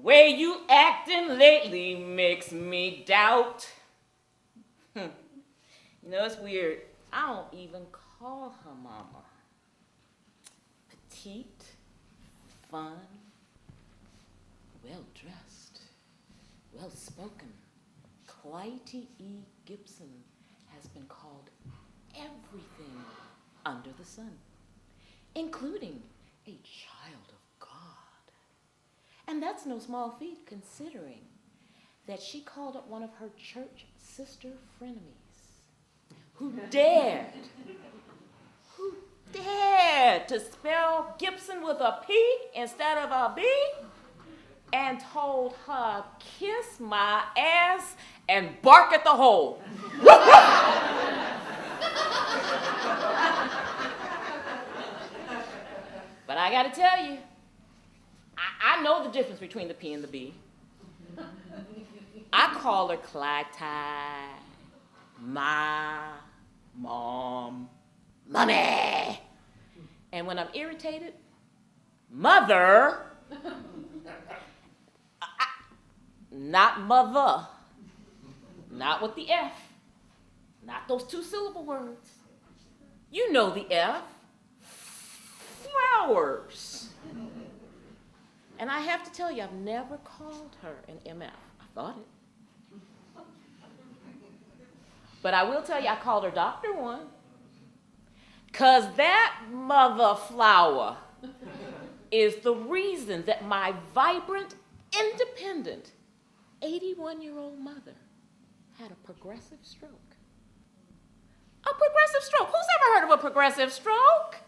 way you acting lately makes me doubt. You know, it's weird. I don't even call her mama. Petite, fun, well-dressed, well-spoken. Clytie E. Gibson has been called everything under the sun, including a child of God. And that's no small feat, considering that she called up one of her church sister frenemies who dared to spell Gibson with a P instead of a B, and told her, kiss my ass and bark at the hole. But I gotta tell you, I know the difference between the P and the B. I call her Clytie, my mom, mommy. And when I'm irritated, mother. Not mother, not with the F, not those two-syllable words. You know the F, flowers. And I have to tell you, I've never called her an MF. I thought it. But I will tell you, I called her Dr. One, because that mother flower is the reason that my vibrant, independent, 81-year-old mother had a progressive stroke. A progressive stroke? Who's ever heard of a progressive stroke?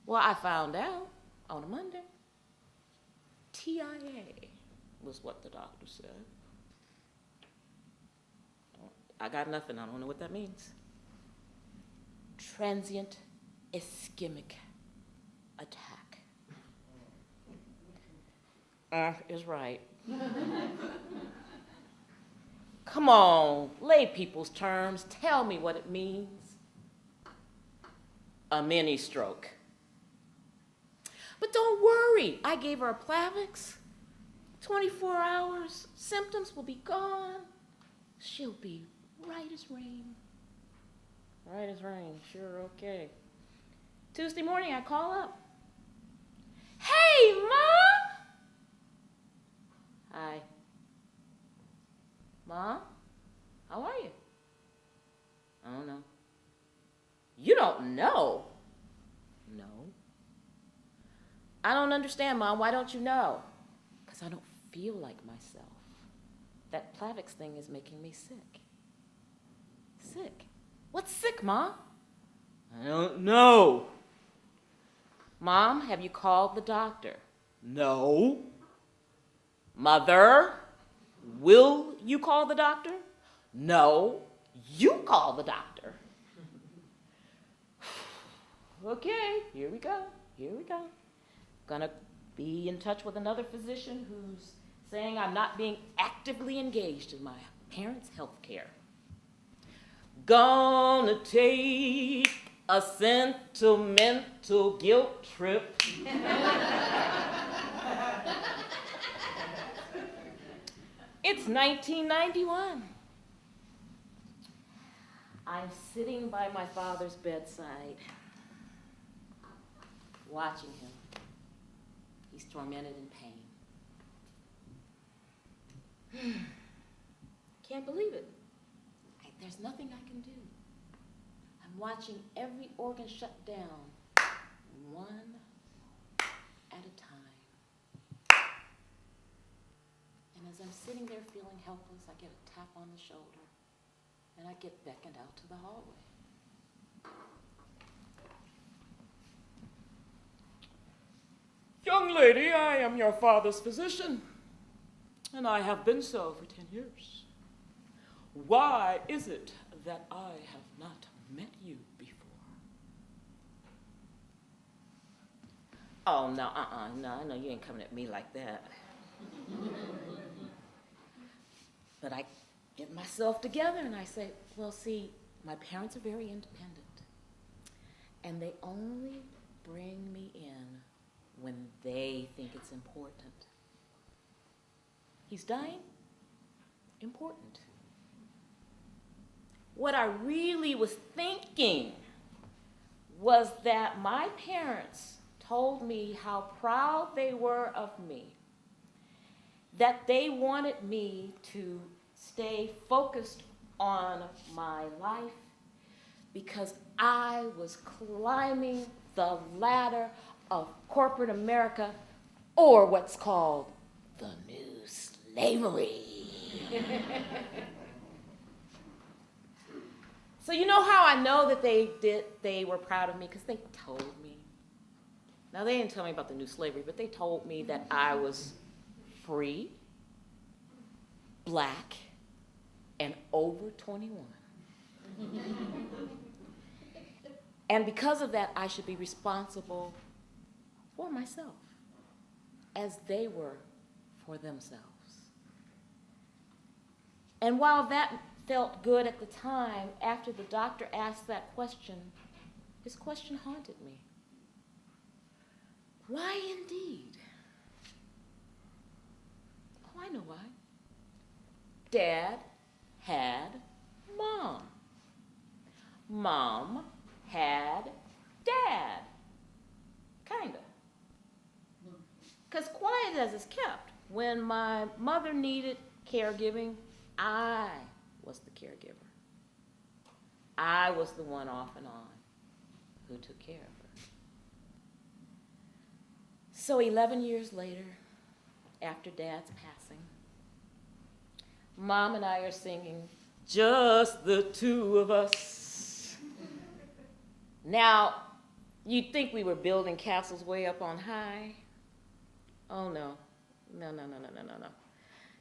Well, I found out on a Monday. TIA was what the doctor said. I got nothing. I don't know what that means. Transient ischemic attack. Is right. Come on, lay people's terms. Tell me what it means. A mini stroke. But don't worry, I gave her a Plavix. 24 hours, symptoms will be gone. She'll be right as rain. Right as rain, sure, okay. Tuesday morning, I call up. Hey, Mom! Hi. Mom? How are you? I don't know. You don't know? No. I don't understand, Mom. Why don't you know? Because I don't feel like myself. That Plavix thing is making me sick. Sick? What's sick, Mom? I don't know. Mom, have you called the doctor? No. Mother, will you call the doctor? No. You call the doctor. Okay, here we go. Gonna be in touch with another physician who's saying I'm not being actively engaged in my parents' health care. Gonna take a sentimental guilt trip. It's 1991. I'm sitting by my father's bedside, watching him. He's tormented in pain. Can't believe it. There's nothing I can do. I'm watching every organ shut down, one at a time. And as I'm sitting there feeling helpless, I get a tap on the shoulder, and I get beckoned out to the hallway. Young lady, I am your father's physician, and I have been so for 10 years. Why is it that I have not met you before? Oh, no, no, I know you ain't coming at me like that. But I get myself together and I say, well, see, my parents are very independent, and they only bring me in when they think it's important. He's dying? Important. What I really was thinking was that my parents told me how proud they were of me, that they wanted me to stay focused on my life because I was climbing the ladder of corporate America, or what's called the new slavery. So you know how I know that they were proud of me? Because they told me. Now, they didn't tell me about the new slavery, but they told me that I was free, black, and over 21. And because of that, I should be responsible for myself, as they were for themselves. And while that felt good at the time, after the doctor asked that question, his question haunted me. Why indeed? Oh, I know why. Dad had mom. Mom had dad. Kinda. Because quiet as it's kept, when my mother needed caregiving, I was the caregiver. I was the one off and on who took care of her. So 11 years later, after Dad's passing, Mom and I are singing, "Just the Two of Us." Now, you'd think we were building castles way up on high. Oh, no. No.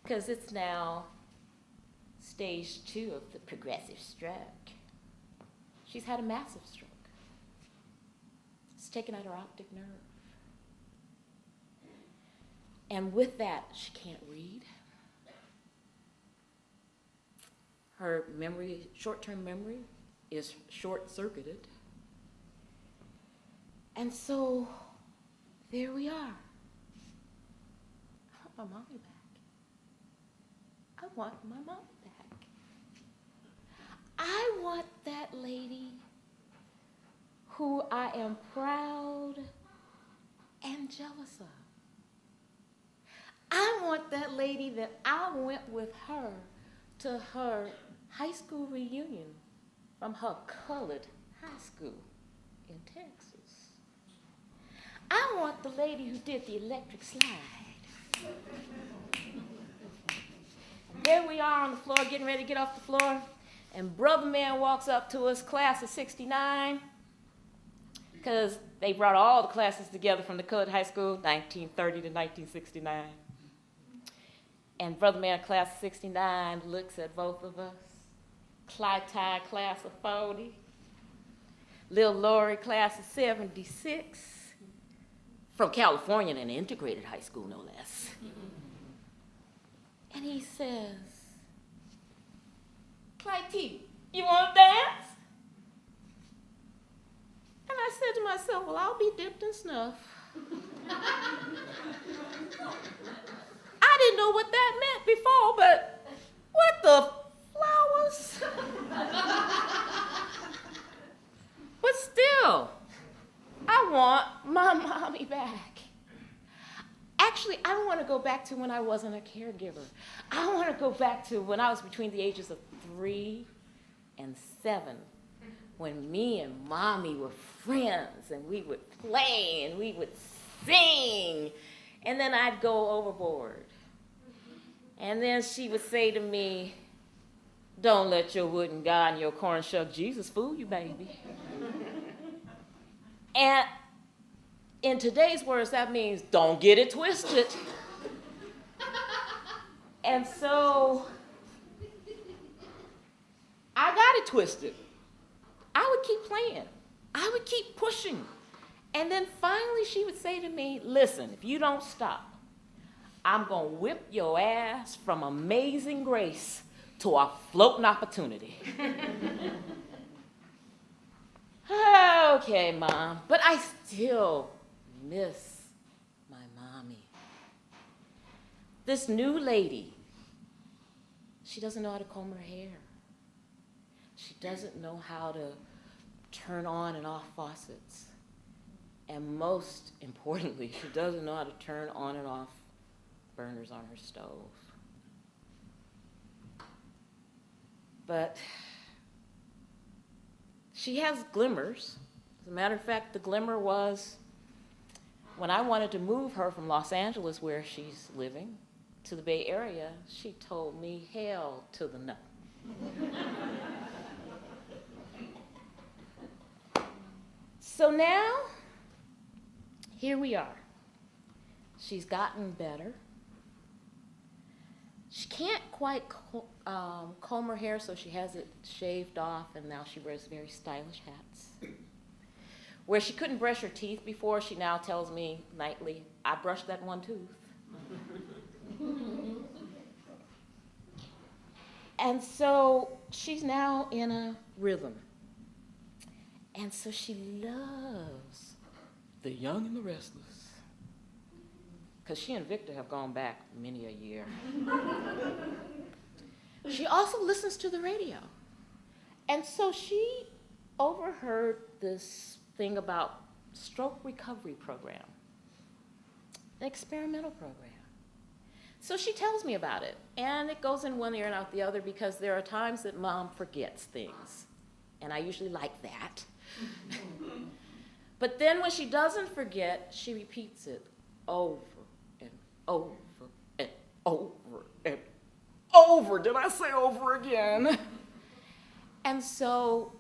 Because it's now stage 2 of the progressive stroke. She's had a massive stroke. It's taken out her optic nerve. And with that, she can't read. Her memory, short-term memory, is short-circuited. And so, there we are. I want my mommy back. I want my mommy back. I want that lady who I am proud and jealous of. I want that lady that I went with her to her high school reunion from her colored high school in Texas. I want the lady who did the electric slide. And there we are on the floor, getting ready to get off the floor, and Brother Man walks up to us, class of 69, because they brought all the classes together from the colored high school, 1930 to 1969. And Brother Man, class of 69, looks at both of us. Clytie, class of 40. Lil Lori, class of 76. From California, an integrated high school, no less. And he says, "Clytie, you want to dance?" And I said to myself, well, I'll be dipped in snuff. I didn't know what that meant before, but what the flowers? But still, I want my mommy back. Actually, I want to go back to when I wasn't a caregiver. I want to go back to when I was between the ages of 3 and 7, when me and Mommy were friends, and we would play, and we would sing, and then I'd go overboard. And then she would say to me, "Don't let your wooden God and your corn shuck Jesus fool you, baby." And in today's words, that means don't get it twisted. And so I got it twisted. I would keep playing. I would keep pushing. And then finally she would say to me, "Listen, if you don't stop, I'm going to whip your ass from Amazing Grace to a floating opportunity." Okay, Mom, but I still miss my mommy. This new lady, she doesn't know how to comb her hair. She doesn't know how to turn on and off faucets. And most importantly, she doesn't know how to turn on and off burners on her stove. But she has glimmers. As a matter of fact, the glimmer was when I wanted to move her from Los Angeles, where she's living, to the Bay Area, she told me, hell to the no. So now, here we are. She's gotten better. She can't quite comb her hair, so she has it shaved off, and now she wears very stylish hats. Where she couldn't brush her teeth before, she now tells me nightly, I brushed that one tooth. And so she's now in a rhythm. And so she loves the young and the restless. Because she and Victor have gone back many a year. She also listens to the radio. And so she overheard this thing about stroke recovery program, an experimental program. So she tells me about it. And it goes in one ear and out the other because there are times that Mom forgets things. And I usually like that. But then when she doesn't forget, she repeats it over and over and over and over. Did I say over again? And so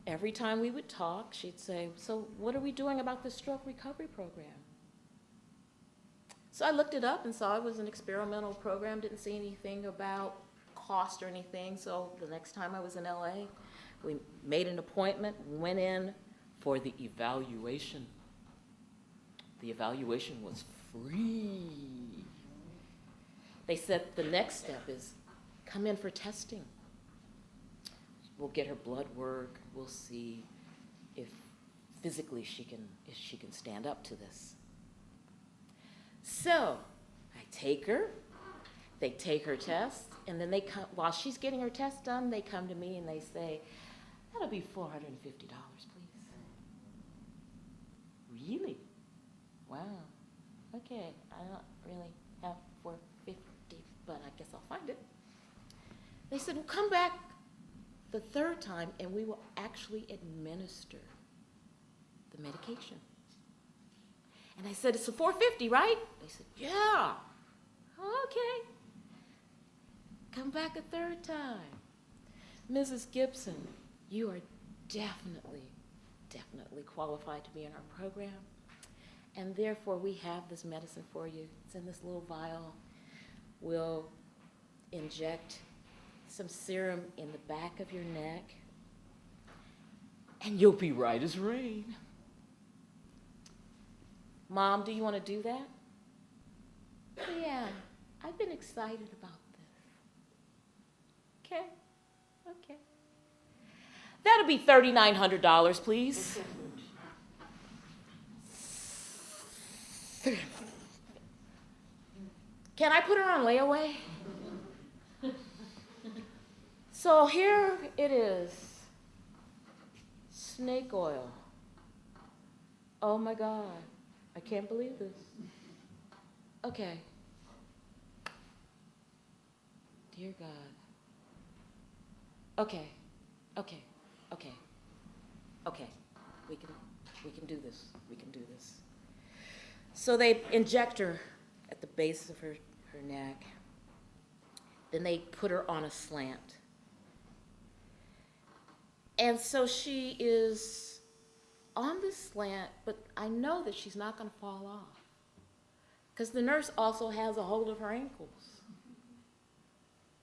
every time we would talk, she'd say, so what are we doing about the stroke recovery program? So I looked it up and saw it was an experimental program, didn't see anything about cost or anything. So the next time I was in LA, we made an appointment, went in for the evaluation. The evaluation was free. They said the next step is come in for testing. We'll get her blood work. We'll see if physically she can stand up to this. So I take her. They take her test, and then they come, while she's getting her test done, they come to me and they say, that'll be $450, please. Really? Wow. Okay, I don't really have $450, but I guess I'll find it. They said, well, come back the third time, and we will actually administer the medication. And I said, it's a $450, right? They said, yeah. Okay. Come back a third time. Mrs. Gibson, you are definitely qualified to be in our program. And therefore, we have this medicine for you. It's in this little vial. We'll inject some serum in the back of your neck, and you'll be right as rain. Mom, do you want to do that? Yeah, I've been excited about this. Okay. That'll be $3,900, please. Can I put her on layaway? So here it is. Snake oil. Oh my God. I can't believe this. Okay. Dear God. Okay. We can do this. We can do this. So they inject her at the base of her neck. Then they put her on a slant. And so she is on this slant, but I know that she's not going to fall off because the nurse also has a hold of her ankles.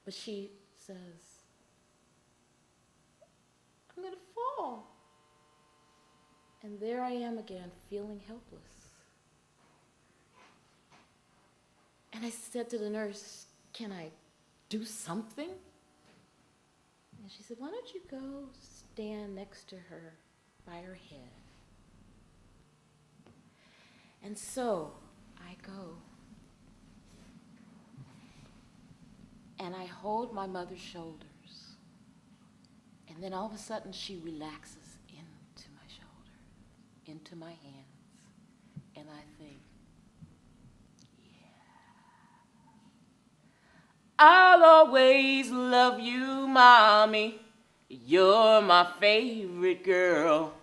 But she says, I'm going to fall. And there I am again, feeling helpless. And I said to the nurse, can I do something? And she said, why don't you go stand next to her by her head? And so I go. And I hold my mother's shoulders. And then all of a sudden she relaxes into my shoulder, into my hands. And I think, I'll always love you, Mommy. You're my favorite girl.